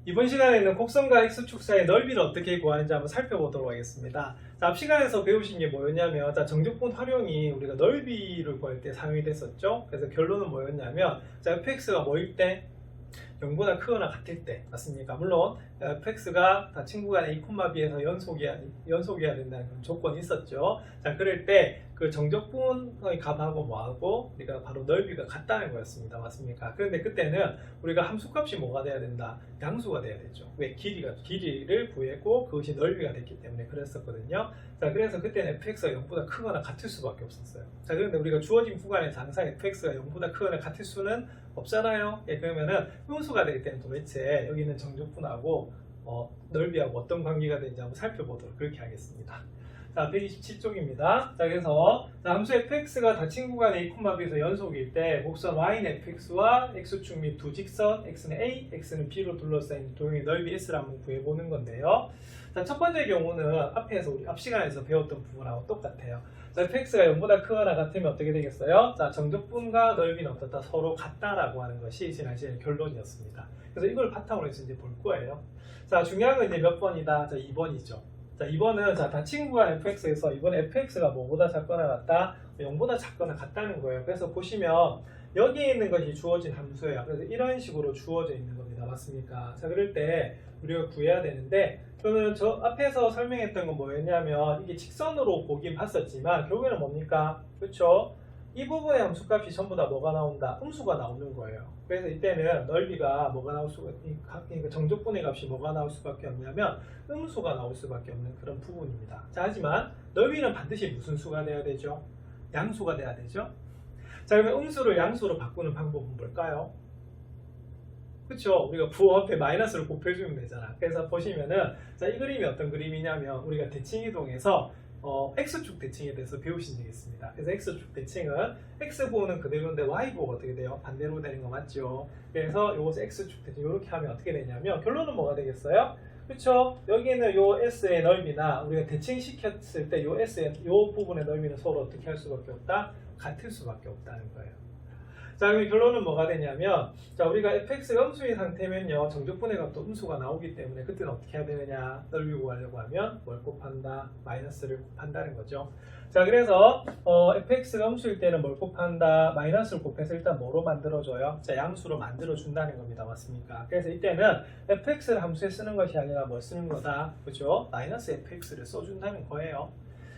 이번 시간에는 곡선과 x축 사이의 넓이를 어떻게 구하는지 한번 살펴보도록 하겠습니다. 자, 앞 시간에서 배우신 게 뭐였냐면, 자, 정적분 활용이 우리가 넓이를 구할 때 사용이 됐었죠. 그래서 결론은 뭐였냐면, 자, fx가 뭐일 때? 0보다 크거나 같을 때, 맞습니까? 물론 fx가 다 친구간 a, b에서 연속이어야 된다는 그런 조건이 있었죠. 자, 그럴 때 그 정적분의 값하고 뭐하고 우리가 바로 넓이가 같다는 거였습니다. 맞습니까? 그런데 그때는 우리가 함수값이 뭐가 돼야 된다? 양수가 돼야 되죠. 왜? 길이를 구했고 그것이 넓이가 됐기 때문에 그랬었거든요. 자, 그래서 그때는 fx가 0보다 크거나 같을 수밖에 없었어요. 자, 그런데 우리가 주어진 구간에서 항상 fx가 0보다 크거나 같을 수는 없잖아요. 예, 그러면은 음수가 될 때는 도대체 여기 있는 정적분하고 넓이하고 어떤 관계가 되는지 한번 살펴보도록 그렇게 하겠습니다. 자, 127쪽입니다. 자, 그래서 함수 fx가 닫힌 구간 a, b에서 연속일 때 곡선 y는 fx와 x축 및 두 직선 x는 a, x는 b로 둘러싸인 도형의 넓이 s를 한번 구해보는 건데요. 자, 첫 번째 경우는 앞에서 우리 앞 시간에서 배웠던 부분하고 똑같아요. 자, fx가 0보다 크거나 같으면 어떻게 되겠어요? 자, 정적분과 넓이는 어떻다? 서로 같다라고 하는 것이 지난 시간의 결론이었습니다. 그래서 이걸 바탕으로 해서 이제 볼 거예요. 자, 중요한 건 이제 몇 번이다? 자, 2번이죠. 자, 2번은 자, 닫힌 구간 fx에서 이번에 fx가 뭐보다 작거나 같다? 0보다 작거나 같다는 거예요. 그래서 보시면 여기에 있는 것이 주어진 함수예요. 그래서 이런 식으로 주어져 있는 겁니다. 맞습니까? 자, 그럴 때 우리가 구해야 되는데, 그러면 저 앞에서 설명했던 건 뭐였냐면 이게 직선으로 보긴 봤었지만 결국에는 뭡니까? 그렇죠? 이 부분의 함수값이 전부 다 뭐가 나온다? 음수가 나오는 거예요. 그래서 이때는 넓이가 뭐가 나올 수가, 그러니까 정적분의 값이 뭐가 나올 수밖에 없냐면 음수가 나올 수밖에 없는 그런 부분입니다. 자, 하지만 넓이는 반드시 무슨 수가 돼야 되죠? 양수가 돼야 되죠? 자, 그러면 음수를 양수로 바꾸는 방법은 뭘까요? 그쵸? 우리가 부호 앞에 마이너스를 곱해주면 되잖아. 그래서 보시면은, 자, 이 그림이 어떤 그림이냐면, 우리가 대칭이동에서, X축 대칭에 대해서 배우신 적이 있습니다. 그래서 X축 대칭은, X부호는 그대로인데, Y부호가 어떻게 돼요? 반대로 되는 거 맞죠? 그래서 요것을 X축 대칭, 이렇게 하면 어떻게 되냐면, 결론은 뭐가 되겠어요? 그쵸? 여기는 요 S의 넓이나, 우리가 대칭시켰을 때 요 S의, 요 부분의 넓이는 서로 어떻게 할 수밖에 없다? 같을 수밖에 없다는 거예요. 자, 그럼 결론은 뭐가 되냐면, 자, 우리가 fx가 음수인 상태면요, 정적분의 값도 음수가 나오기 때문에 그때는 어떻게 해야 되느냐? 넓이 구하려고 하면 뭘 곱한다? 마이너스를 곱한다는 거죠. 자, 그래서 fx가 음수일 때는 뭘 곱한다? 마이너스를 곱해서 일단 뭐로 만들어줘요? 자, 양수로 만들어준다는 겁니다. 맞습니까? 그래서 이때는 fx를 함수에 쓰는 것이 아니라 뭘 쓰는 거다? 그죠? 마이너스 fx를 써준다는 거예요.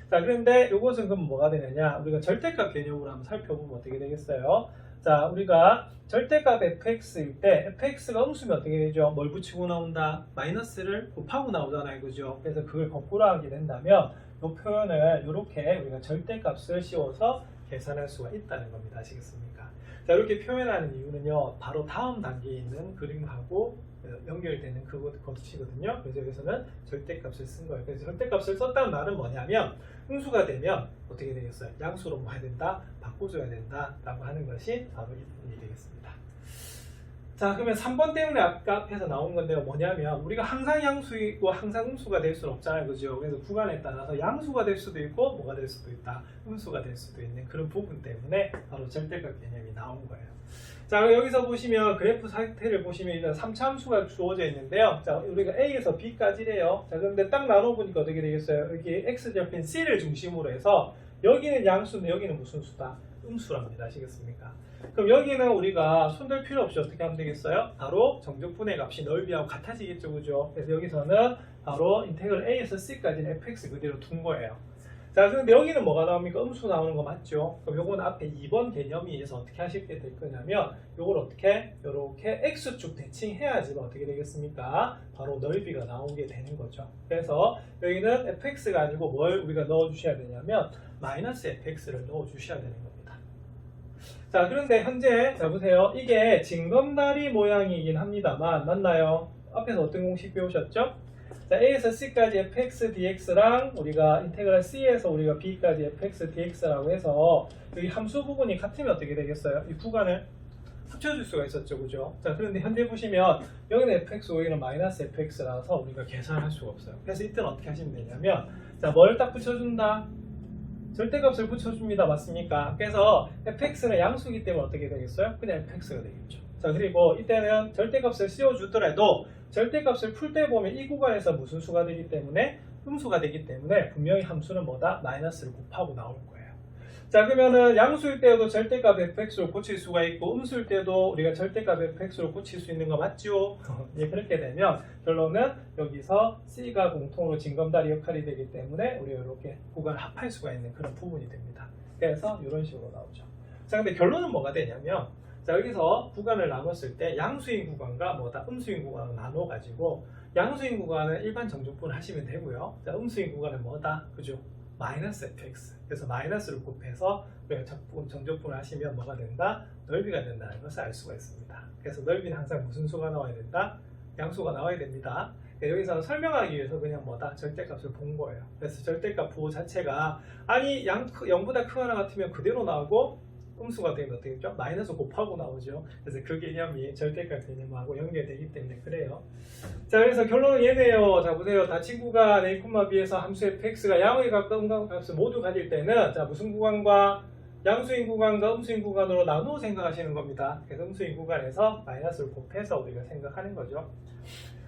자, 그런데 이것은 그럼 뭐가 되느냐? 우리가 절대값 개념으로 한번 살펴보면 어떻게 되겠어요? 자, 우리가 절대값 fx일 때 fx가 음수면 어떻게 되죠? 뭘 붙이고 나온다? 마이너스를 곱하고 나오잖아요. 그죠? 그래서 그걸 거꾸로 하게 된다면 이 표현을 이렇게 우리가 절대값을 씌워서 계산할 수가 있다는 겁니다. 아시겠습니까? 자, 이렇게 표현하는 이유는요, 바로 다음 단계에 있는 그림하고 연결되는 그것이거든요. 그래서 여기서는 절대값을 쓴 거예요. 그래서 절대값을 썼다는 말은 뭐냐면 음수가 되면 어떻게 되겠어요? 양수로 뭐 해야 된다? 바꿔줘야 된다 라고 하는 것이 바로 이 부분이 되겠습니다. 자, 그러면 3번 때문에 아까 앞에서 나온 건데요. 뭐냐면 우리가 항상 양수이고 항상 음수가 될 수는 없잖아요. 그죠? 그래서 구간에 따라서 양수가 될 수도 있고 뭐가 될 수도 있다. 음수가 될 수도 있는 그런 부분 때문에 바로 절대값 개념이 나온 거예요. 자, 여기서 보시면 그래프 상태를 보시면 일단 3차 함수가 주어져 있는데요. 자, 우리가 A에서 B까지래요. 자, 그런데 딱 나눠보니까 어떻게 되겠어요? 여기 X좌표인 C를 중심으로 해서 여기는 양수인데 여기는 무슨 수다? 음수랍니다. 아시겠습니까? 그럼 여기는 우리가 손댈 필요 없이 어떻게 하면 되겠어요? 바로 정적분의 값이 넓이하고 같아지겠죠. 그죠? 그래서 여기서는 바로 인테그럴 A에서 C까지는 fx 그대로 둔 거예요. 자, 그런데 여기는 뭐가 나옵니까? 음수 나오는 거 맞죠? 그럼 요거는 앞에 2번 개념이에서 어떻게 하시게 될 거냐면 요걸 어떻게? 요렇게 x축 대칭해야지 어떻게 되겠습니까? 바로 넓이가 나오게 되는 거죠. 그래서 여기는 fx가 아니고 뭘 우리가 넣어주셔야 되냐면 마이너스 fx를 넣어주셔야 되는 겁니다. 자, 그런데 현재 자 보세요. 이게 징검다리 모양이긴 합니다만 맞나요? 앞에서 어떤 공식 배우셨죠? 자, A에서 C까지 fx dx랑 우리가 인테그랄 C에서 우리가 B까지 fx dx라고 해서 여기 함수 부분이 같으면 어떻게 되겠어요? 이 구간을 합쳐줄 수가 있었죠. 그죠? 자, 그런데 현재 보시면 여기는 fx, 여기는 마이너스 fx라서 우리가 계산할 수가 없어요. 그래서 이때는 어떻게 하시면 되냐면 자, 뭘 딱 붙여준다? 절대값을 붙여줍니다. 맞습니까? 그래서 fx는 양수이기 때문에 어떻게 되겠어요? 그냥 fx가 되겠죠. 자, 그리고 이때는 절대값을 씌워주더라도 절대값을 풀 때 보면 이 구간에서 무슨 수가 되기 때문에 음수가 되기 때문에 분명히 함수는 뭐다? 마이너스를 곱하고 나올 거예요. 자, 그러면은 양수일 때도 절대값 fx로 고칠 수가 있고 음수일 때도 우리가 절대값 fx로 고칠 수 있는 거 맞죠? 예, 그렇게 되면 결론은 여기서 c가 공통으로 징검다리 역할이 되기 때문에 우리가 이렇게 구간을 합할 수가 있는 그런 부분이 됩니다. 그래서 이런 식으로 나오죠. 자, 근데 결론은 뭐가 되냐면 자, 여기서 구간을 나눴을 때 양수인 구간과 뭐다? 음수인 구간을 나눠 가지고 양수인 구간은 일반 정적분을 하시면 되고요. 자, 음수인 구간은 뭐다? 그죠? 마이너스 fx. 그래서 마이너스를 곱해서 우리가 정적분을 하시면 뭐가 된다? 넓이가 된다는 것을 알 수가 있습니다. 그래서 넓이는 항상 무슨 수가 나와야 된다? 양수가 나와야 됩니다. 여기서 설명하기 위해서 그냥 뭐다? 절대값을 본 거예요. 그래서 절대값 부호 자체가 아니 0보다 크거나 같으면 그대로 나오고 음수가 되면 어떻게 되죠? 마이너스 곱하고 나오죠. 그래서 그 개념이 절대값 개념하고 연결되기 때문에 그래요. 자, 그래서 결론은 얘네요. 자, 보세요. 닫힌 구간 a, b에서 함수 fx가 양에 가까운 값을 모두 가질 때는 자, 무슨 구간과 양수인 구간과 음수인 구간으로 나누어 생각하시는 겁니다. 그래서 음수인 구간에서 마이너스를 곱해서 우리가 생각하는 거죠.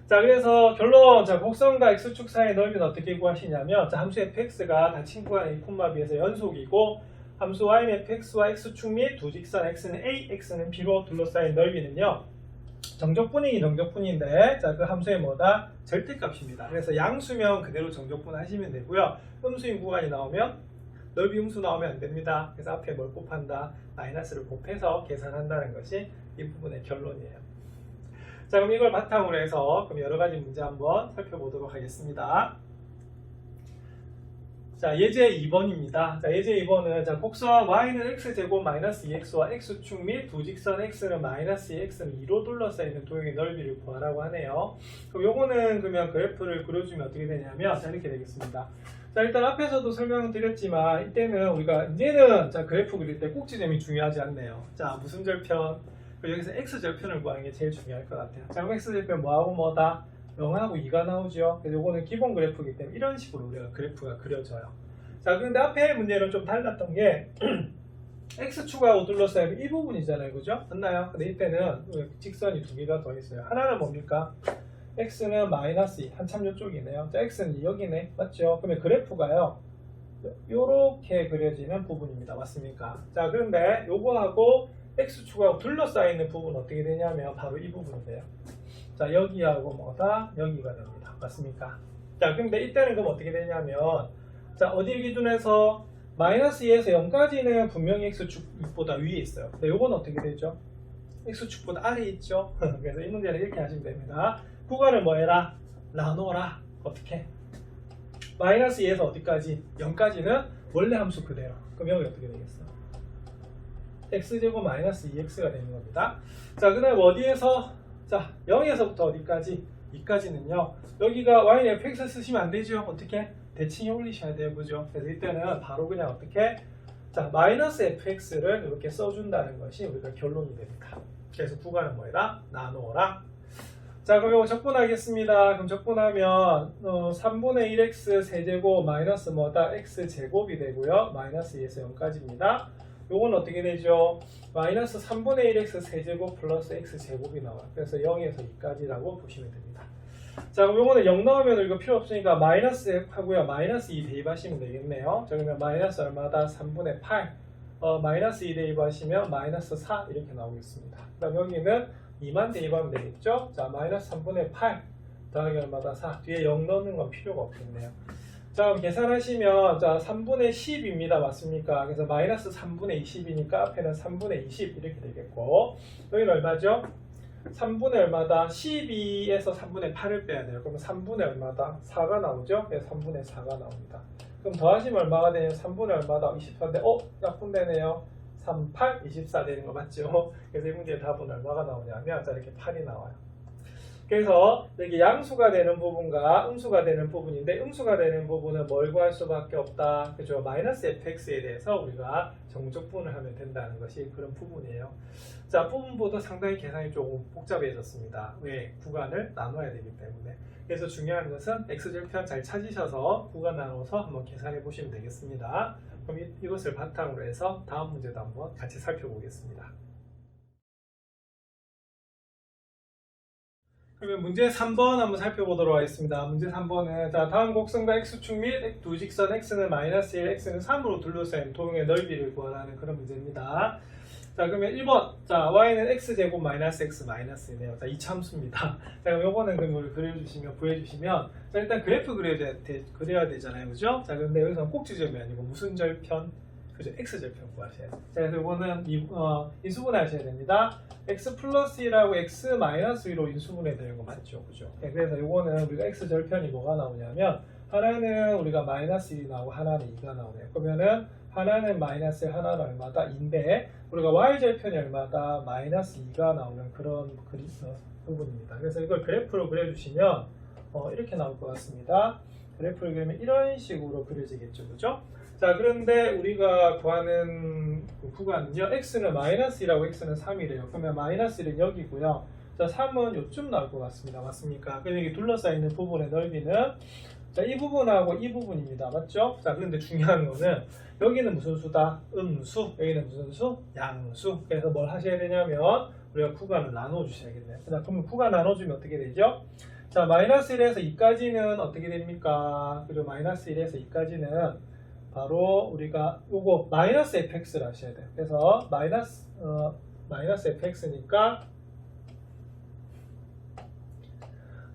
자, 그래서 결론, 자, 곡선과 x축 사이의 넓이는 어떻게 구하시냐면 자, 함수 fx가 닫힌 구간 a, b에서 연속이고 함수 y는 fx와 x축 및 두 직선 x는 a, x는 b로 둘러싸인 넓이는요. 정적분이긴 정적분인데 자, 그 함수의 뭐다? 절대값입니다. 그래서 양수면 그대로 정적분 하시면 되고요. 음수인 구간이 나오면 넓이 음수 나오면 안 됩니다. 그래서 앞에 뭘 곱한다? 마이너스를 곱해서 계산한다는 것이 이 부분의 결론이에요. 자, 그럼 이걸 바탕으로 해서 그럼 여러 가지 문제 한번 살펴보도록 하겠습니다. 자, 예제 2번입니다. 자, 예제 2번은 자, 곡선 y는 x제곱 마이너스 2x와 x축 및 두 직선 x는 마이너스 2x는 2로 둘러싸여 있는 도형의 넓이를 구하라고 하네요. 그럼 요거는 그러면 그래프를 그려주면 어떻게 되냐면 자, 이렇게 되겠습니다. 자, 일단 앞에서도 설명드렸지만 이때는 우리가 이제는 자, 그래프 그릴 때 꼭지점이 중요하지 않네요. 자, 무슨 절편? 여기서 x절편을 구하는 게 제일 중요할 것 같아요. 자, 그럼 x절편 뭐하고 뭐다? 0하고 2가 나오죠. 그래서 이거는 기본 그래프이기 때문에 이런 식으로 우리가 그래프가 그려져요. 자, 그런데 앞에 문제는 좀 달랐던 게 x축하고 둘러싸인 이 부분이잖아요. 그죠? 맞나요? 근데 이때는 직선이 두 개가 더 있어요. 하나는 뭡니까? x는 마이너스 2, 한참 이쪽이네요. 자, x는 여기네. 맞죠? 그러면 그래프가요. 요렇게 그려지는 부분입니다. 맞습니까? 자, 그런데 요거하고 x축하고 둘러싸여 있는 부분은 어떻게 되냐면 바로 이 부분이 돼요. 자, 여기하고 뭐다? 여기가 됩니다. 맞습니까? 자, 근데 이때는 그럼 어떻게 되냐면 자, 어디 기준에서 마이너스 2에서 0까지는 분명히 x축보다 위에 있어요. 근데 요건 어떻게 되죠? x축보다 아래에 있죠? 그래서 이 문제는 이렇게 하시면 됩니다. 구간을 뭐 해라? 나눠라. 어떻게? 마이너스 2에서 어디까지? 0까지는 원래 함수 그대로. 그럼 여기 어떻게 되겠어? x제곱 마이너스 2x가 되는 겁니다. 자, 그 다음 어디에서 자, 0에서부터 어디까지? 2까지는요. 여기가 y는 fx 쓰시면 안 되죠. 어떻게? 대칭에 올리셔야 돼요. 그죠? 그래서 이때는 바로 그냥 어떻게? 자, 마이너스 fx를 이렇게 써준다는 것이 우리가 결론이 됩니다. 그래서 구간은 뭐라? 나누어라. 자, 그럼 이거 적분하겠습니다. 그럼 적분하면 3분의 1x 세제곱 마이너스 뭐다? x제곱이 되고요. 마이너스 2에서 0까지입니다. 요건 어떻게 되죠? 마이너스 3분의 1x 세제곱 플러스 x제곱이 나와요. 그래서 0에서 2까지라고 보시면 됩니다. 자, 그럼 요거는 0 나오면 이거 필요 없으니까 마이너스 하고요. 마이너스 2 대입하시면 되겠네요. 자, 그러면 마이너스 얼마다? 3분의 8. 마이너스 2 대입하시면 마이너스 4 이렇게 나오겠습니다. 그럼 여기는 2만 대입하면 되겠죠? 자, 마이너스 3분의 8 더하기 얼마다? 4. 뒤에 0 넣는 건 필요가 없겠네요. 자, 그럼 계산하시면 자 3분의 10입니다. 맞습니까? 그래서 마이너스 3분의 20이니까 앞에는 3분의 20 이렇게 되겠고 여기는 얼마죠? 3분의 얼마다? 12에서 3분의 8을 빼야 돼요. 그러면 3분의 얼마다? 4가 나오죠? 그래서 3분의 4가 나옵니다. 그럼 더하시면 얼마가 되냐면 3분의 얼마다? 24인데 약분되네요. 3, 8, 24 되는 거 맞죠? 그래서 이 문제의 답은 얼마가 나오냐면 자 이렇게 8이 나와요. 그래서 여기 양수가 되는 부분과 음수가 되는 부분인데 음수가 되는 부분은 뭘 구할 수밖에 없다. 그죠? 마이너스 fx에 대해서 우리가 정적분을 하면 된다는 것이 그런 부분이에요. 자, 부분보다 상당히 계산이 조금 복잡해졌습니다. 왜? 구간을 나눠야 되기 때문에. 그래서 중요한 것은 x절편 잘 찾으셔서 구간 나눠서 한번 계산해 보시면 되겠습니다. 그럼 이것을 바탕으로 해서 다음 문제도 한번 같이 살펴보겠습니다. 그러면 문제 3번 한번 살펴보도록 하겠습니다. 문제 3번은 자, 다음 곡선과 x축 및 두 직선 x는 마이너스 1, x는 3으로 둘러싸인 도형의 넓이를 구하라는 그런 문제입니다. 자, 그러면 1번. 자, y는 x제곱 마이너스 x 마이너스이네요. 자, 이 참수입니다. 자, 그럼 요거는 그걸 그려주시면, 구해주시면, 자, 일단 그래프 그려야 되잖아요. 그죠? 자, 근데 여기서는 꼭지점이 아니고 무슨 절편? 그죠? x절편 구하셔야 돼요. 자, 그래서 요거는 인수분해 하셔야 됩니다. x 플러스 1하고 x 마이너스 1로 인수분해 되는 거 맞죠? 그죠? 네, 그래서 요거는 우리가 x절편이 뭐가 나오냐면, 하나는 우리가 마이너스 1이 나오고 하나는 2가 나오네요. 그러면은 하나는 마이너스 1, 하나는 얼마다? 2인데 우리가 y절편이 얼마다? 마이너스 2가 나오는 그런 부분입니다. 그래서 이걸 그래프로 그려주시면 이렇게 나올 것 같습니다. 그래프를 그리면 이런 식으로 그려지겠죠. 그죠? 자, 그런데 우리가 구하는 구간은요. x는 마이너스 1하고 x는 3이래요. 그러면 마이너스 1은 여기고요. 자, 3은 요쯤 나올 것 같습니다. 맞습니까? 그럼 여기 둘러싸여 있는 부분의 넓이는 자, 이 부분하고 이 부분입니다. 맞죠? 자, 그런데 중요한 거는 여기는 무슨 수다? 음수. 여기는 무슨 수? 양수. 그래서 뭘 하셔야 되냐면 우리가 구간을 나눠 주셔야겠네요. 자, 그러면 구간 나눠주면 어떻게 되죠? 자, 마이너스 1에서 2까지는 어떻게 됩니까? 그리고 마이너스 1에서 2까지는 바로 우리가 요거 마이너스 fx를 하셔야 돼요. 그래서 마이너스 fx니까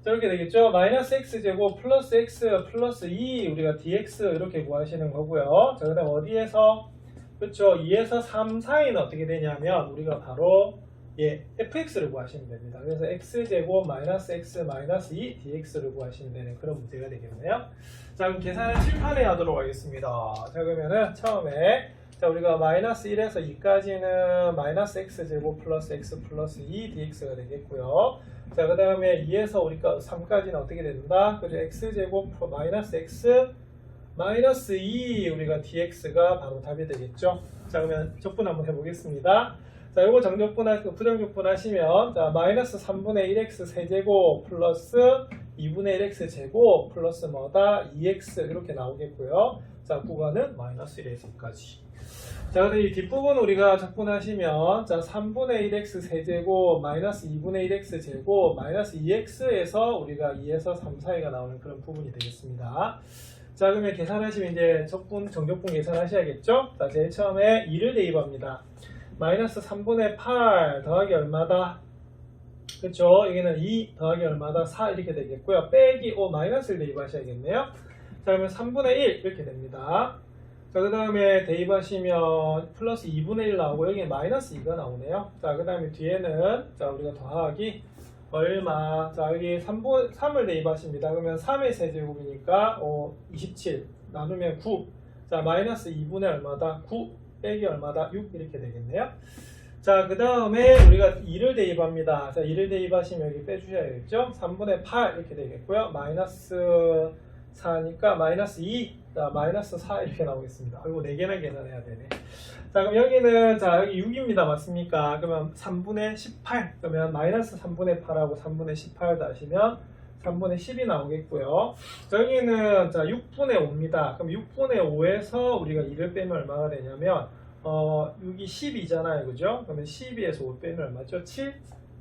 이렇게 되겠죠. 마이너스 x제곱 플러스 x 플러스 2 우리가 dx 이렇게 구하시는 거고요. 자, 그 다음 어디에서 그렇죠. 2에서 3 사이는 어떻게 되냐면 우리가 바로 fx를 구하시면 됩니다. 그래서 x제곱 마이너스 x 마이너스 2 dx를 구하시면 되는 그런 문제가 되겠네요. 자, 그럼 계산을 칠판에 하도록 하겠습니다. 자, 그러면은 처음에 자, 우리가 마이너스 1에서 2까지는 마이너스 x제곱 플러스 x 플러스 2 dx가 되겠고요. 자, 그 다음에 2에서 우리가 3까지는 어떻게 된다? 그죠? x제곱 마이너스 x 마이너스 2 우리가 dx가 바로 답이 되겠죠. 자, 그러면 적분 한번 해보겠습니다. 자, 요거 부정적분 하시면 자, 마이너스 3분의 1x 세제곱 플러스 2분의 1x 제곱 플러스 뭐다? 2x 이렇게 나오겠고요. 자, 구간은 마이너스 1에서 2까지. 자, 근데 이 뒷부분 우리가 적분하시면 자, 3분의 1x 세제곱 마이너스 2분의 1x 제곱 마이너스 2x에서 우리가 2에서 3 사이가 나오는 그런 부분이 되겠습니다. 자, 그러면 계산하시면 이제 정적분 계산하셔야겠죠? 자, 제일 처음에 2를 대입합니다. 마이너스 3분의 8 더하기 얼마다? 그렇죠? 여기는 2 더하기 얼마다? 4 이렇게 되겠고요. 빼기 5 마이너스를 대입하셔야겠네요. 자, 그러면 3분의 1 이렇게 됩니다. 자, 그 다음에 대입하시면 플러스 2분의 1 나오고 여기에 마이너스 2가 나오네요. 자, 그 다음에 뒤에는 자, 우리가 더하기 얼마? 자, 여기 3을 대입하십니다. 그러면 3의 세제곱이니까 27 나누면 9. 자, 마이너스 2분의 얼마다? 9 빼기 얼마다? 6 이렇게 되겠네요. 자, 그 다음에 우리가 2를 대입합니다. 자, 2를 대입하시면 여기 빼주셔야겠죠? 3분의 8 이렇게 되겠고요. 마이너스 4니까 마이너스 2, 자, 마이너스 4 이렇게 나오겠습니다. 아이고, 4개나 계산해야 되네. 자, 그럼 여기는, 자, 여기 6입니다. 맞습니까? 그러면 3분의 18. 그러면 마이너스 3분의 8하고 3분의 18 다시면 3분의 10이 나오겠고요. 여기는, 자, 6분의 5입니다. 그럼 6분의 5에서 우리가 2를 빼면 얼마가 되냐면, 6이 10이잖아요. 그죠? 그러면 12에서 5 빼면 얼마죠? 7?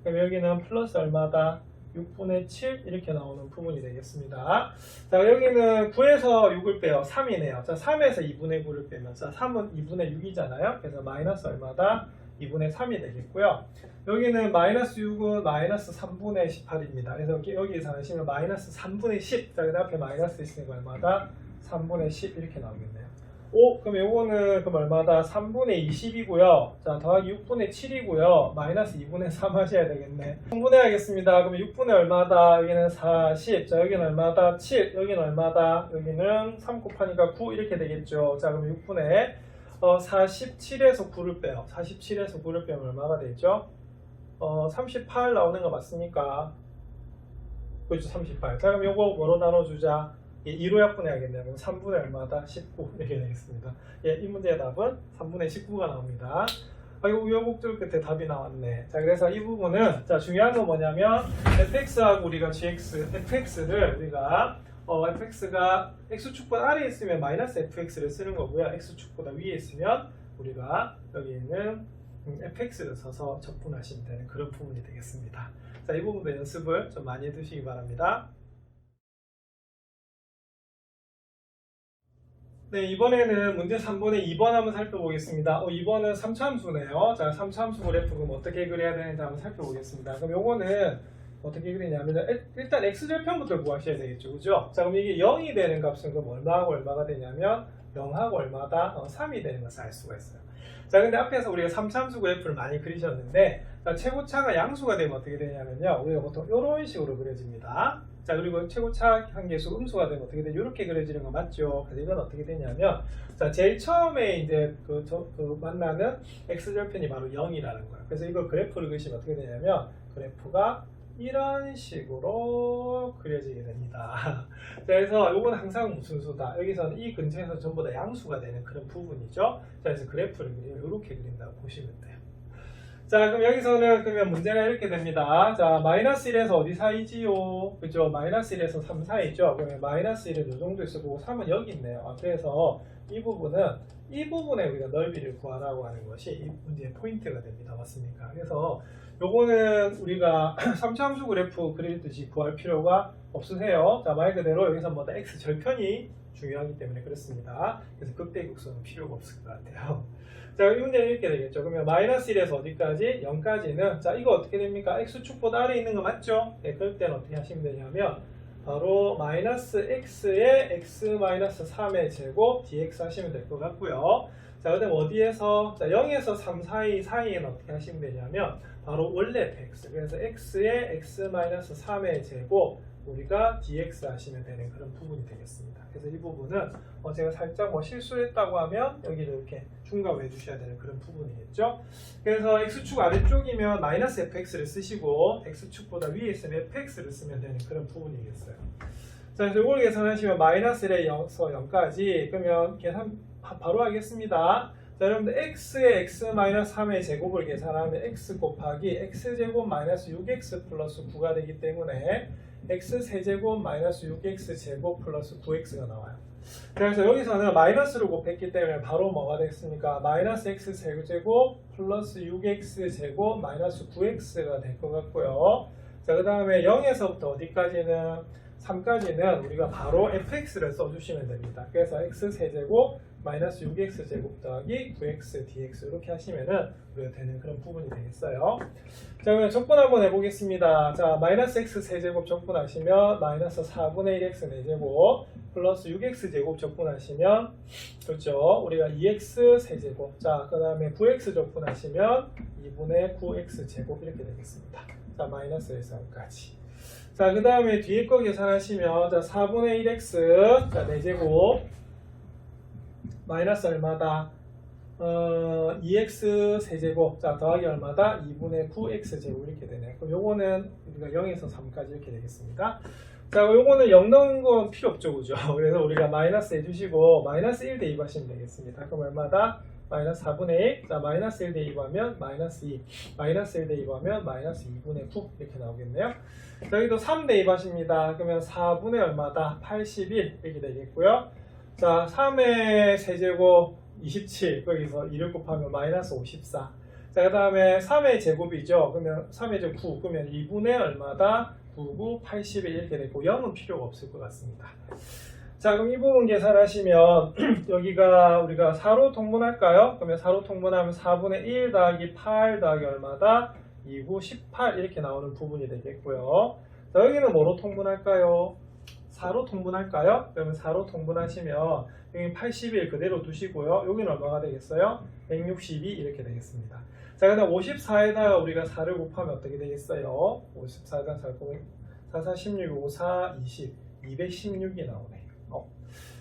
그럼 여기는 플러스 얼마다? 6분의 7 이렇게 나오는 부분이 되겠습니다. 자, 여기는 9에서 6을 빼요. 3이네요. 자, 3에서 2분의 9를 빼면 자, 3은 2분의 6이잖아요. 그래서 마이너스 얼마다? 2분의 3이 되겠고요. 여기는 마이너스 6은 마이너스 3분의 18입니다. 그래서 여기 계산하시면 마이너스 3분의 10. 자, 그 앞에 마이너스 있으니까 얼마다? 3분의 10 이렇게 나오겠네요. 그럼 요거는 그럼 얼마다? 3분의 20이고요. 자, 더하기 6분의 7이고요. 마이너스 2분의 3 하셔야 되겠네. 분해하겠습니다. 그럼 6분의 얼마다? 여기는 40. 자, 여기는 얼마다? 7. 여기는 얼마다? 여기는 3 곱하니까 9 이렇게 되겠죠. 자, 그럼 6분의 47에서 9를 빼요. 47에서 9를 빼면 얼마가 되죠? 38 나오는 거 맞습니까? 그렇죠, 38. 자, 그럼 요거 뭐로 나눠주자? 2로 약분해야겠네요. 그럼 3분의 얼마다? 19 이렇게 되겠습니다. 이 문제의 답은 3분의 19가 나옵니다. 이거 우여곡절 끝에 답이 나왔네. 자, 그래서 이 부분은 자, 중요한 건 뭐냐면 fx하고 우리가 fx를 우리가 fx가 x축보다 아래에 있으면 마이너스 fx를 쓰는 거고요. x축보다 위에 있으면 우리가 여기 있는 fx를 써서 적분하시면 되는 그런 부분이 되겠습니다. 자, 이 부분도 연습을 좀 많이 해두시기 바랍니다. 네, 이번에는 문제 3번의 2번 한번 살펴보겠습니다. 2번은 3차함수네요. 자, 3차함수 그래프 그럼 어떻게 그려야 되는지 한번 살펴보겠습니다. 그럼 요거는 어떻게 그리냐면 일단 x절편부터 구하셔야 되겠죠. 그죠? 자, 그럼 이게 0이 되는 값은 그럼 얼마하고 얼마가 되냐면 0하고 얼마다? 3이 되는 것을 알 수가 있어요. 자, 근데 앞에서 우리가 3차함수 그래프를 많이 그리셨는데, 자, 최고차가 양수가 되면 어떻게 되냐면요, 우리가 보통 이런 식으로 그려집니다. 자, 그리고 최고차 한계수 음수가 되면 어떻게 되냐, 이렇게 그려지는 거 맞죠? 그래서 이건 어떻게 되냐면, 자, 제일 처음에 이제 만나는 x절편이 바로 0이라는 거예요. 그래서 이걸 그래프를 그리시면 어떻게 되냐면, 그래프가 이런 식으로 그려지게 됩니다. 자, 그래서 이건 항상 무슨 수다. 여기서는 이 근처에서 전부 다 양수가 되는 그런 부분이죠. 자, 그래서 그래프를 그리면 이렇게 그린다고 보시면 돼요. 자, 그럼 여기서는 그러면 문제가 이렇게 됩니다. 자, 마이너스 1에서 어디 사이지요? 그죠? 마이너스 1에서 3 사이죠? 그러면 마이너스 1은 이 정도 있어 보고 3은 여기 있네요. 그래서 이 부분에 우리가 넓이를 구하라고 하는 것이 이 문제의 포인트가 됩니다. 맞습니까? 그래서 요거는 우리가 3차함수 그래프 그리듯이 구할 필요가 없으세요. 자, 말 그대로 여기서 뭐다 x 절편이 중요하기 때문에 그렇습니다. 그래서 극대극소는 필요가 없을 것 같아요. 자, 이 문제는 이렇게 되겠죠. 그러면 마이너스 1에서 어디까지? 0까지는 자, 이거 어떻게 됩니까? x축보다 아래에 있는 거 맞죠? 네, 그럴 때는 어떻게 하시면 되냐면 바로 마이너스 x에 x 마이너스 3의 제곱 dx 하시면 될 것 같고요. 자, 그 다음 어디에서? 자, 0에서 3 사이에는 어떻게 하시면 되냐면 바로 원래 x. 그래서 x에 x 마이너스 3의 제곱 우리가 dx 하시면 되는 그런 부분이 되겠습니다. 그래서 이 부분은 제가 살짝 실수했다고 하면 여기를 이렇게 중괄해 주셔야 되는 그런 부분이겠죠. 그래서 x축 아래쪽이면 마이너스 fx를 쓰시고 x축보다 위에 있으면 fx를 쓰면 되는 그런 부분이겠어요. 자, 그래서 이걸 계산하시면 마이너스 1에서 0까지 그러면 계산 바로 하겠습니다. 자, 여러분들 x에 x-3의 제곱을 계산하면 x 곱하기 x제곱 마이너스 6x 플러스 9가 되기 때문에 x 세제곱 마이너스 6x 제곱 플러스 9x가 나와요. 그래서 여기서는 마이너스를 곱했기 때문에 바로 뭐가 되겠습니까? 마이너스 x 세제곱 플러스 6x 제곱 마이너스 9x가 될 것 같고요. 자, 그 다음에 0에서부터 어디까지는 3까지는 우리가 바로 fx를 써주시면 됩니다. 그래서 x 세제곱 마이너스 6x 제곱 더하기 9x dx 이렇게 하시면은 우리가 되는 그런 부분이 되겠어요. 자, 그러면 적분 한번 해보겠습니다. 자, 마이너스 x 세제곱 적분하시면 마이너스 4분의 1x 4제곱 플러스 6x 제곱 적분하시면 그렇죠. 우리가 2x 세제곱. 자, 그 다음에 9x 적분하시면 2분의 9x 제곱 이렇게 되겠습니다. 자, 마이너스에서 0까지. 자, 그 다음에 뒤에 거 계산하시면 자, 4분의 1x 자, 4제곱 마이너스 얼마다? 2x 세제곱 자 더하기 얼마다? 2분의 9x 제곱 이렇게 되네요. 그럼 요거는 우리가 0에서 3까지 이렇게 되겠습니다. 자, 요거는 0 넣은 건 필요 없죠, 그죠? 그래서 우리가 마이너스 해주시고 마이너스 1 대입하시면 되겠습니다. 그럼 얼마다? 마이너스 4분의 1. 자, 마이너스 1 대입하면 마이너스 2. 마이너스 1 대입하면 마이너스 2분의 9 이렇게 나오겠네요. 자, 여기도 3 대입하십니다. 그러면 4분의 얼마다? 81 이렇게 되겠고요. 자, 3의 세제곱 27 거기서 2를 곱하면 마이너스 54. 자, 그 다음에 3의 제곱이죠. 그러면 3의 제곱 9 그러면 2분의 얼마다? 99, 81 이렇게 되고 0은 필요가 없을 것 같습니다. 자, 그럼 이 부분 계산하시면 여기가 우리가 4로 통분할까요? 그러면 4로 통분하면 4분의 1 더하기 8 더하기 얼마다? 2, 9, 18 이렇게 나오는 부분이 되겠고요. 자, 여기는 뭐로 통분할까요? 4로 통분할까요? 그러면 4로 통분하시면 여기 81 그대로 두시고요. 여기는 얼마가 되겠어요? 162 이렇게 되겠습니다. 자, 그다음 54에다가 우리가 4를 곱하면 어떻게 되겠어요? 54에다가 4 곱하면 4, 4, 16, 5, 4, 20, 216이 나오네.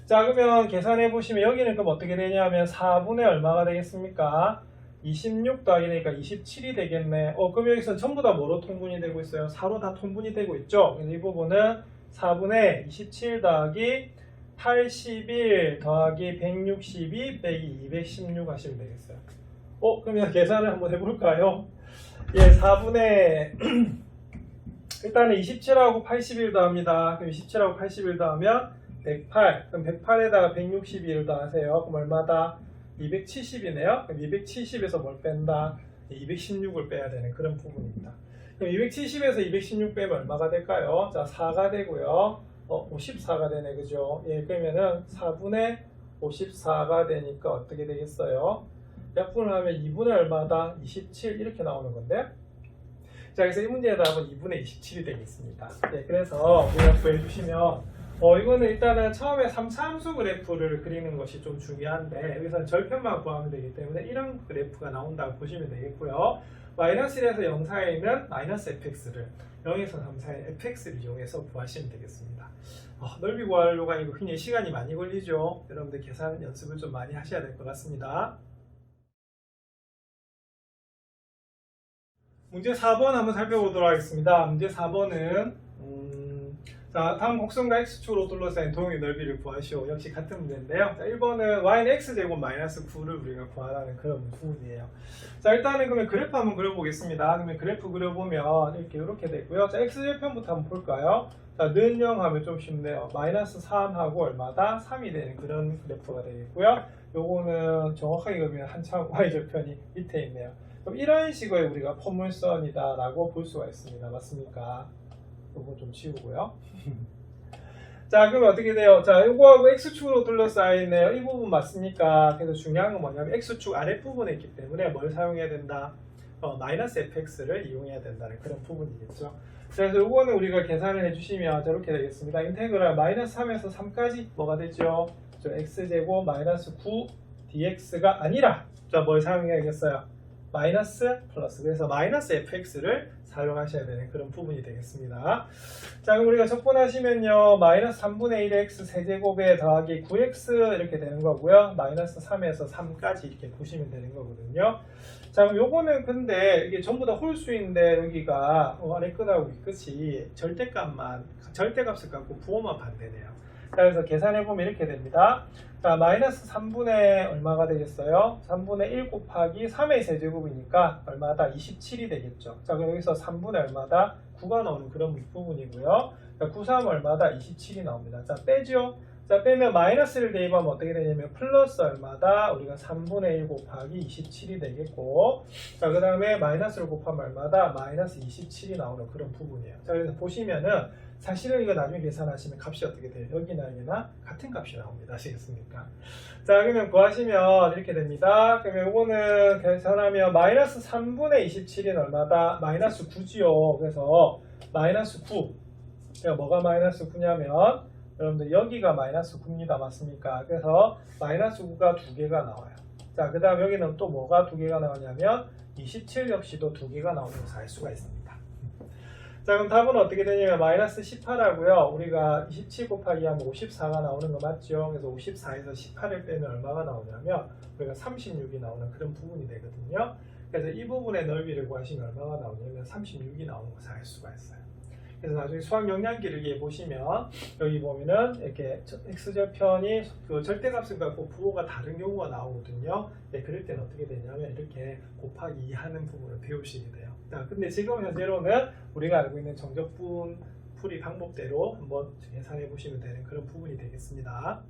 자, 그러면 계산해 보시면 여기는 그럼 어떻게 되냐면 4분의 얼마가 되겠습니까? 26 더하기 되니까 27이 되겠네. 그럼 여기서 전부 다 뭐로 통분이 되고 있어요? 4로 다 통분이 되고 있죠? 그래서 이 부분은 4분의 27 더하기 81 더하기 162 빼기 216 하시면 되겠어요. 그러면 계산을 한번 해볼까요? 예, 4분의 일단은 27하고 81 더합니다. 그럼 27하고 81 더하면 108. 그럼 108에다가 162를 더하세요. 그럼 얼마다? 270이네요. 그럼 270에서 뭘 뺀다? 216을 빼야 되는 그런 부분입니다. 그럼 270에서 216 빼면 얼마가 될까요? 자, 4가 되고요. 54가 되네, 그죠? 예, 그러면은 4분의 54가 되니까 어떻게 되겠어요? 약분을 하면 2분의 얼마다? 27 이렇게 나오는 건데. 자, 그래서 이 문제의 답은 2분의 27이 되겠습니다. 예, 그래서 우리가 구해주시면 이거는 일단은 처음에 3차함수 그래프를 그리는 것이 좀 중요한데 여기서는 절편만 구하면 되기 때문에 이런 그래프가 나온다고 보시면 되겠고요. 마이너스 1에서 0 사이에 있는 마이너스 fx를 0에서 3 사이의 fx를 이용해서 구하시면 되겠습니다. 넓이 구하려고 하니까 굉장히 시간이 많이 걸리죠. 여러분들 계산 연습을 좀 많이 하셔야 될 것 같습니다. 문제 4번 한번 살펴보도록 하겠습니다. 문제 4번은 자, 다음 곡선과 x축으로 둘러싸인 도형의 넓이를 구하시오. 역시 같은 문제인데요. 자, 1번은 y는 x제곱 마이너스 9를 우리가 구하라는 그런 부분이에요. 자, 일단은 그러면 그래프 한번 그려보겠습니다. 그러면 그래프 그려보면 이렇게 되고요. 자, x절편부터 한번 볼까요? 자, 는 0 하면 좀 쉽네요. 마이너스 3하고 얼마다? 3이 되는 그런 그래프가 되겠고요. 요거는 정확하게 그러면 한참 y절편이 밑에 있네요. 그럼 이런 식의 우리가 포물선이다 라고 볼 수가 있습니다. 맞습니까? 요거 좀 지우고요. 자, 그러면 어떻게 돼요? 자, 요거하고 x축으로 둘러싸여있네요. 이 부분 맞습니까? 그래서 중요한 건 뭐냐면 x축 아랫부분에 있기 때문에 뭘 사용해야 된다? 마이너스 fx를 이용해야 된다는 그런 부분이겠죠. 그래서 요거는 우리가 계산을 해주시면 이렇게 되겠습니다. 인테그랄 마이너스 3에서 3까지 뭐가 되죠? x제곱 마이너스 9 dx가 아니라 자, 뭘 사용해야겠어요? 마이너스 플러스. 그래서 마이너스 fx를 사용하셔야 되는 그런 부분이 되겠습니다. 자, 그럼 우리가 적분하시면요. 마이너스 3분의 1x 세제곱에 더하기 9x 이렇게 되는 거고요. 마이너스 3에서 3까지 이렇게 보시면 되는 거거든요. 자, 그럼 요거는 근데 이게 전부 다 홀수인데 여기가 아래 끝하고 위 끝이 절대값을 갖고 부호만 반대네요. 자, 그래서 계산해보면 이렇게 됩니다. 자, 마이너스 3분의 얼마가 되겠어요? 3분의 1 곱하기 3의 세제곱이니까 얼마다? 27이 되겠죠. 자, 그럼 여기서 3분의 얼마다? 9가 나오는 그런 부분이고요. 자, 9, 3 얼마다? 27이 나옵니다. 자, 빼죠? 자, 빼면 마이너스를 대입하면 어떻게 되냐면 플러스 얼마다? 우리가 3분의 1 곱하기 27이 되겠고, 자, 그 다음에 마이너스를 곱하면 얼마다? 마이너스 27이 나오는 그런 부분이에요. 자, 그래서 보시면은 사실은 이거 나중에 계산하시면 값이 어떻게 돼요? 여기나 여기나 같은 값이 나옵니다. 아시겠습니까? 자, 그러면 구하시면 이렇게 됩니다. 그러면 이거는 계산하면 마이너스 3분의 27은 얼마다? 마이너스 9지요. 그래서 마이너스 9. 그러니까 뭐가 마이너스 9냐면 여러분들 여기가 마이너스 9입니다. 맞습니까? 그래서 마이너스 9가 두 개가 나와요. 자, 그 다음 여기는 또 뭐가 두 개가 나오냐면 27 역시도 두 개가 나오는 것을 알 수가 있습니다. 자, 그럼 답은 어떻게 되냐면 마이너스 18하고요. 우리가 27 곱하기 하면 54가 나오는 거 맞죠? 그래서 54에서 18을 빼면 얼마가 나오냐면 우리가 36이 나오는 그런 부분이 되거든요. 그래서 이 부분의 넓이를 구하시면 얼마가 나오냐면 36이 나오는 것을 알 수가 있어요. 그래서 나중에 수학 영양기를 보시면 여기 보면은 이렇게 x절편이 그 절대값을 갖고 부호가 다른 경우가 나오거든요. 네, 그럴 때는 어떻게 되냐면 이렇게 곱하기 2 하는 부분을 배우시게 돼요. 자, 근데 지금 현재로는 우리가 알고 있는 정적분 풀이 방법대로 한번 계산해 보시면 되는 그런 부분이 되겠습니다.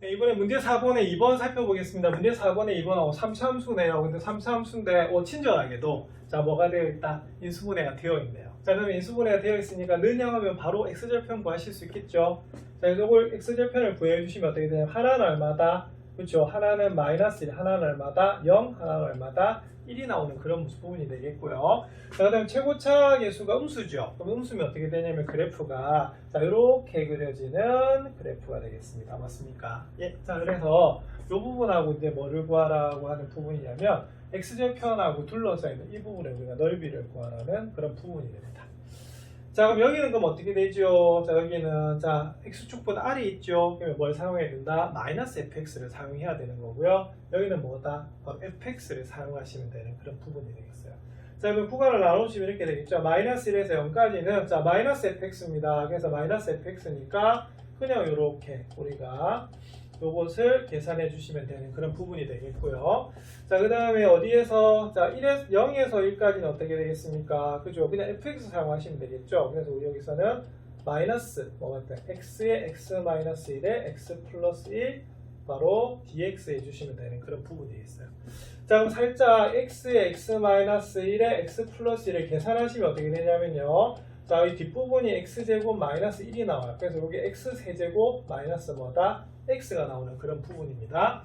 네, 이번에 문제 4번에 2번 살펴보겠습니다. 문제 4번에 2번하고 3차함수네요. 근데 3차함수인데 친절하게도 자, 뭐가 되어 있다? 인수분해가 되어 있네요. 자, 그러면 인수분해가 되어 있으니까 는영하면 바로 x절편 구하실 수 있겠죠. 자, 이걸 x절편을 구해주시면 어떻게 되냐면 하나는 얼마다? 그렇죠. 하나는 마이너스 1, 하나는 얼마다? 0, 하나는 얼마다? 1이 나오는 그런 부분이 되겠고요. 자, 그 다음에 최고차 계수가 음수죠. 그럼 음수면 어떻게 되냐면 그래프가 자, 이렇게 그려지는 그래프가 되겠습니다. 맞습니까? 예. 자, 그래서 이 부분하고 이제 뭐를 구하라고 하는 부분이냐면 x절편하고 둘러싸여 있는 이 부분에 우리가 넓이를 구하라는 그런 부분이 됩니다. 자, 그럼 여기는 그럼 어떻게 되죠? 자, 여기는 자 x축보다 아래 있죠? 그러면 뭘 사용해야 된다? 마이너스 fx를 사용해야 되는 거고요. 여기는 뭐다? fx를 사용하시면 되는 그런 부분이 되겠어요. 자, 그럼 구간을 나누시면 이렇게 되겠죠? 마이너스 1에서 0까지는 자 마이너스 fx입니다. 그래서 마이너스 fx니까 그냥 이렇게 우리가 요것을 계산해 주시면 되는 그런 부분이 되겠고요. 자, 그 다음에 어디에서 자 0에서 1까지는 어떻게 되겠습니까? 그죠? 그냥 fx 사용하시면 되겠죠. 그래서 우리 여기서는 마이너스 뭐가 돼? x에 x 마이너스 1에 x 플러스 1 바로 dx 해주시면 되는 그런 부분이 있어요. 자, 그럼 살짝 x에 x-1에 x 플러스 1을 계산하시면 어떻게 되냐면요. 자, 이 뒷부분이 x제곱 마이너스 1이 나와요. 그래서 여기 x세제곱 마이너스 뭐다? x가 나오는 그런 부분입니다.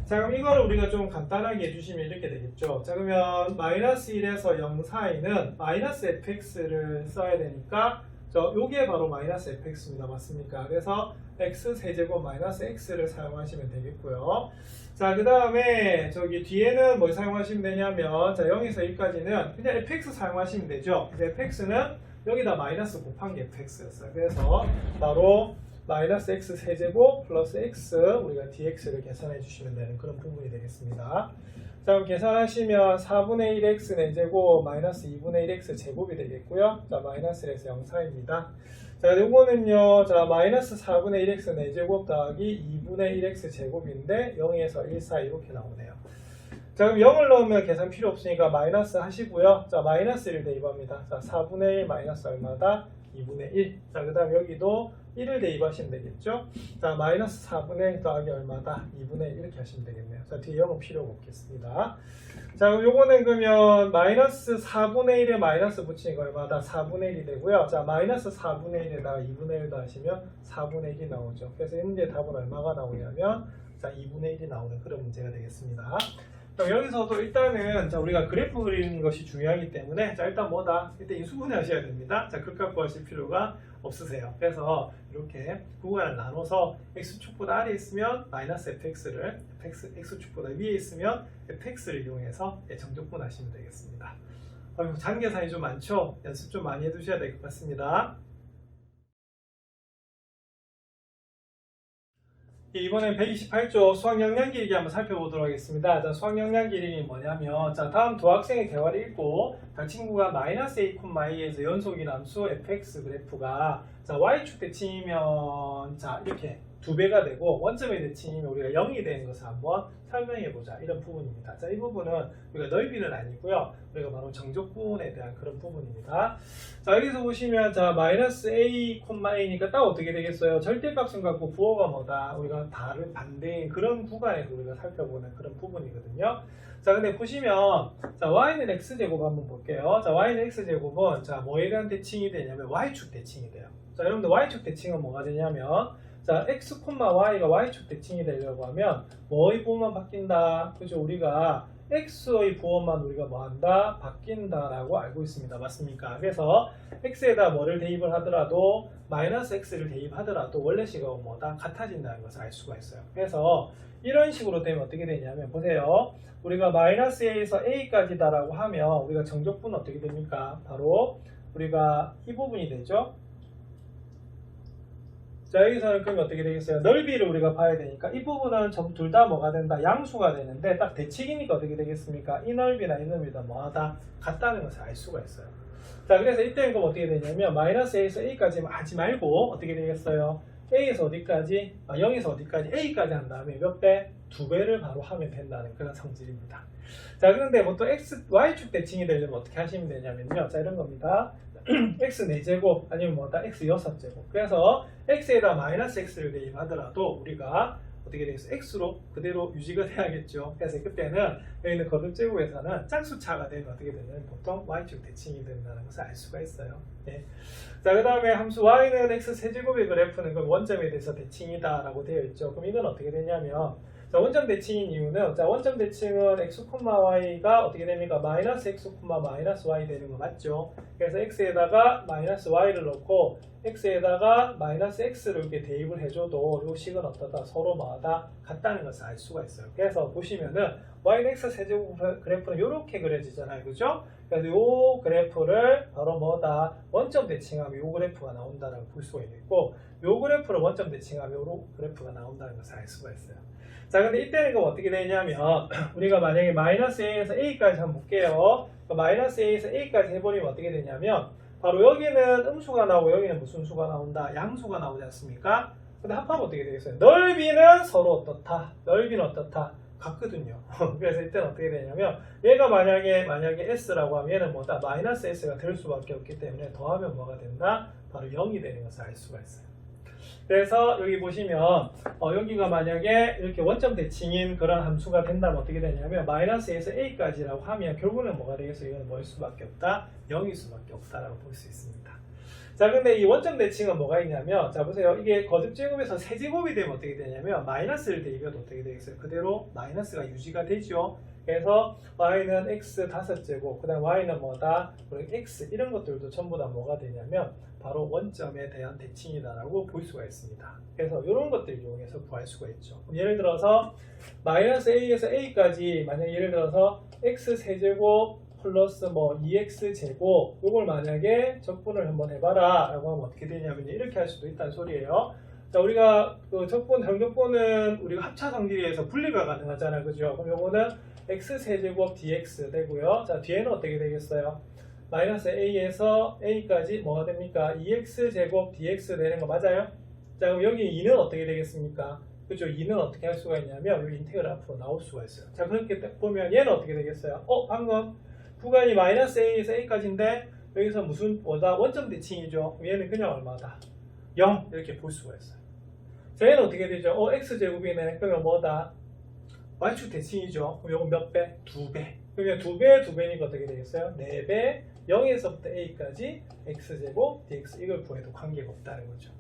자, 그럼 이거를 우리가 좀 간단하게 해주시면 이렇게 되겠죠. 자, 그러면 마이너스 1에서 0 사이는 마이너스 fx를 써야 되니까 요게 바로 마이너스 fx입니다. 맞습니까? 그래서 x세제곱 마이너스 x를 사용하시면 되겠고요. 자, 그 다음에 저기 뒤에는 뭘 사용하시면 되냐면 자, 0에서 1까지는 그냥 fx 사용하시면 되죠. 그래서 fx는 여기다 마이너스 곱한 게 fx였어요. 그래서 바로 마이너스 x 세제곱 플러스 x 우리가 dx를 계산해 주시면 되는 그런 부분이 되겠습니다. 자, 그럼 계산하시면 4분의 1x 4제곱 마이너스 2분의 1x 제곱이 되겠고요. 자, 마이너스 1에서 0 사이입니다. 자, 요거는요, 자, 마이너스 4분의 1x 4제곱 더하기 2분의 1x 제곱인데 0에서 1 사이 이렇게 나오네요. 자, 그럼 0을 넣으면 계산 필요 없으니까 마이너스 하시고요. 자, 마이너스 1 대입합니다. 자, 4분의 1 마이너스 얼마다? 2분의 1. 자, 그 다음 여기도 1을 대입하시면 되겠죠. 자, 마이너스 4분의 1 더하기 얼마다? 2분의 1 이렇게 하시면 되겠네요. 자, 뒤에 0은 필요가 없겠습니다. 자, 그럼 요거는 그러면 마이너스 4분의 1에 마이너스 붙이니까 얼마다? 4분의 1이 되고요. 자, 마이너스 4분의 1에다가 2분의 1 더하시면 4분의 1이 나오죠. 그래서 현재 답은 얼마가 나오냐면 자, 2분의 1이 나오는 그런 문제가 되겠습니다. 그럼 여기서도 일단은 자, 우리가 그래프 그리는 것이 중요하기 때문에 자, 일단 뭐다? 일단 인수분해 하셔야 됩니다. 자, 극 갖고 하실 필요가 없으세요. 그래서 이렇게 구간을 나눠서 x축보다 아래에 있으면 마이너스 fx를 x축보다 위에 있으면 fx를 이용해서 정적분 하시면 되겠습니다. 장계산이 좀 많죠? 연습 좀 많이 해두셔야 될 것 같습니다. 이번엔 128조 수학영양기리기 한번 살펴보도록 하겠습니다. 자, 수학영양기리기 뭐냐면 자, 다음 두 학생의 대화를 읽고 각 친구가 마이너스 a, a에서 연속이 남수 fx 그래프가 자, y축 대칭이면 자, 이렇게 2배가 되고 원점의 대칭이면 우리가 0이 되는 것을 한번 설명해 보자. 이런 부분입니다. 자, 이 부분은 우리가 넓이는 아니고요. 우리가 바로 정적분에 대한 그런 부분입니다. 자, 여기서 보시면 자, 마이너스 a, a니까 딱 어떻게 되겠어요? 절대값은 갖고 부호가 뭐다? 우리가 다른 반대인 그런 구간에서 우리가 살펴보는 그런 부분이거든요. 자, 근데 보시면 자, y는 x제곱 한번 볼게요. 자, y는 x제곱은 자, 뭐에 대한 대칭이 되냐면 y축 대칭이 돼요. 자, 여러분들 y축 대칭은 뭐가 되냐면 자, x, y가 y축 대칭이 되려고 하면 뭐의 부호만 바뀐다? 그죠? 우리가 x의 부호만 우리가 뭐한다? 바뀐다라고 알고 있습니다. 맞습니까? 그래서 x에다 뭐를 대입을 하더라도 마이너스 x를 대입하더라도 원래 식은 뭐다? 같아진다는 것을 알 수가 있어요. 그래서 이런 식으로 되면 어떻게 되냐면 보세요. 우리가 마이너스 a에서 a까지다라고 하면 우리가 정적분은 어떻게 됩니까? 바로 우리가 이 부분이 되죠. 자, 여기서는 그러면 어떻게 되겠어요? 넓이를 우리가 봐야 되니까 이 부분은 전부 둘 다 뭐가 된다? 양수가 되는데 딱 대칭이니까 어떻게 되겠습니까? 이 넓이나 이 넓이다 뭐하다? 같다는 것을 알 수가 있어요. 자, 그래서 이때는 그럼 어떻게 되냐면 마이너스 a에서 a까지 하지 말고 어떻게 되겠어요? a에서 어디까지? 0에서 어디까지? a까지 한 다음에 몇 배? 2배를 바로 하면 된다는 그런 성질입니다. 자, 그런데 보통 y축 대칭이 되려면 어떻게 하시면 되냐면요. 자, 이런 겁니다. x 4제곱 아니면 뭐다? x 6제곱. 그래서 x에다 마이너스 x를 대입하더라도 우리가 어떻게 되겠어요? x로 그대로 유지가 돼야겠죠. 그래서 그때는 여기 있는 거듭제곱에서는 짝수차가 되면 어떻게 되냐면 보통 y축 대칭이 된다는 것을 알 수가 있어요. 네. 자, 그 다음에 함수 y는 x 세제곱의 그래프는 그럼 원점에 대해서 대칭이다 라고 되어 있죠. 그럼 이건 어떻게 되냐면 자, 원점 대칭인 이유는 자, 원점 대칭은 x, y가 어떻게 됩니까? 마이너스 x, 마이너스 y 되는 거 맞죠? 그래서 x에다가 마이너스 y를 넣고 x에다가 마이너스 x를 이렇게 대입을 해줘도 이 식은 어떠다? 서로마다 같다는 것을 알 수가 있어요. 그래서 보시면은 y는 x 세제곱 그래프는 이렇게 그려지잖아요. 그죠? 그래서 이 그래프를 바로 뭐다? 원점 대칭하면 이 그래프가 나온다라고 볼 수가 있고 이 그래프를 원점 대칭하면 이 그래프가 나온다는 것을 알 수가 있어요. 자, 근데 이때는 그럼 어떻게 되냐면 우리가 만약에 마이너스 a에서 a까지 한번 볼게요. 마이너스 a에서 a까지 해버리면 어떻게 되냐면 바로 여기는 음수가 나오고 여기는 무슨 수가 나온다? 양수가 나오지 않습니까? 근데 합하면 어떻게 되겠어요? 넓이는 서로 어떻다? 넓이는 어떻다? 같거든요. 그래서 이때는 어떻게 되냐면 얘가 만약에 s라고 하면 얘는 뭐다? 마이너스 s가 될 수밖에 없기 때문에 더하면 뭐가 된다? 바로 0이 되는 것을 알 수가 있어요. 그래서 여기 보시면 여기가 만약에 이렇게 원점 대칭인 그런 함수가 된다면 어떻게 되냐면 마이너스에서 a까지라고 하면 결국은 뭐가 되겠어요? 이건 뭐일 수밖에 없다? 0일 수밖에 없다라고 볼 수 있습니다. 자, 근데 이 원점 대칭은 뭐가 있냐면, 자, 보세요. 이게 거듭제곱에서 세제곱이 되면 어떻게 되냐면, 마이너스를 대입해도 어떻게 되겠어요? 그대로 마이너스가 유지가 되죠. 그래서 y는 x 5제곱, 그 다음 y는 뭐다? 그리고 x, 이런 것들도 전부 다 뭐가 되냐면, 바로 원점에 대한 대칭이다라고 볼 수가 있습니다. 그래서 이런 것들을 이용해서 구할 수가 있죠. 예를 들어서, 마이너스 a에서 a까지, 만약 예를 들어서 x 세제곱, 플러스 뭐 2x 제곱 요걸 만약에 적분을 한번 해봐라 라고 하면 어떻게 되냐면 이렇게 할 수도 있다는 소리예요. 자, 우리가 그 정적분은 우리가 합차 성질에서 분리가 가능하잖아요, 그죠? 그럼 요거는 x 세제곱 dx 되고요. 자, 뒤에는 어떻게 되겠어요? 마이너스 a에서 a까지 뭐가 됩니까? 2x 제곱 dx 되는 거 맞아요? 자, 그럼 여기 2는 어떻게 되겠습니까? 그죠? 2는 어떻게 할 수가 있냐면 이 인테그랄 앞으로 나올 수가 있어요. 자, 그렇게 딱 보면 얘는 어떻게 되겠어요? 방금 구간이 마이너스 a에서 a까지인데 여기서 무슨 뭐다? 원점 대칭이죠. 얘는 그냥 얼마다? 0 이렇게 볼 수가 있어요. 자, 얘는 어떻게 되죠? x제곱이네. 그러면 뭐다? y축 대칭이죠. 그럼 요거 몇 배? 2배. 그러면 2배니까 어떻게 되겠어요? 4배 0에서부터 a까지 x제곱 dx 이걸 구해도 관계가 없다는 거죠.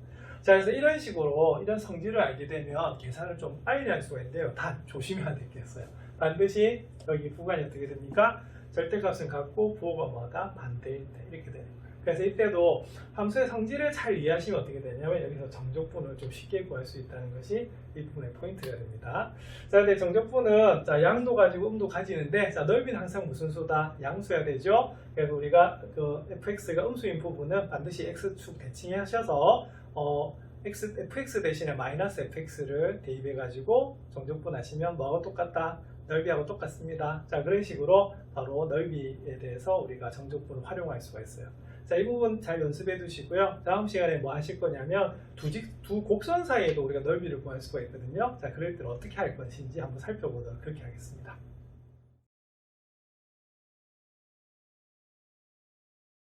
자, 그래서 이런 식으로 이런 성질을 알게 되면 계산을 좀 빨리 할 수가 있는데요. 단 조심해야 되겠어요. 반드시 여기 구간이 어떻게 됩니까? 절대값은 같고 부호가 뭐다? 반대일 때 이렇게 되는 거예요. 그래서 이때도 함수의 성질을 잘 이해하시면 어떻게 되냐면 여기서 정적분을 좀 쉽게 구할 수 있다는 것이 이 부분의 포인트가 됩니다. 자, 근데 정적분은 자, 양도 가지고 음도 가지는데 자, 넓이는 항상 무슨 수다? 양수야 되죠. 그래서 우리가 그 fx가 음수인 부분은 반드시 x축 대칭하셔서 fx 대신에 마이너스 fx를 대입해 가지고 정적분 하시면 뭐하고 똑같다? 넓이하고 똑같습니다. 자, 그런 식으로 바로 넓이에 대해서 우리가 정적분을 활용할 수가 있어요. 자, 이 부분 잘 연습해 두시고요. 다음 시간에 뭐 하실 거냐면 두 곡선 사이에도 우리가 넓이를 구할 수가 있거든요. 자, 그럴 때 어떻게 할 것인지 한번 살펴보도록 그렇게 하겠습니다.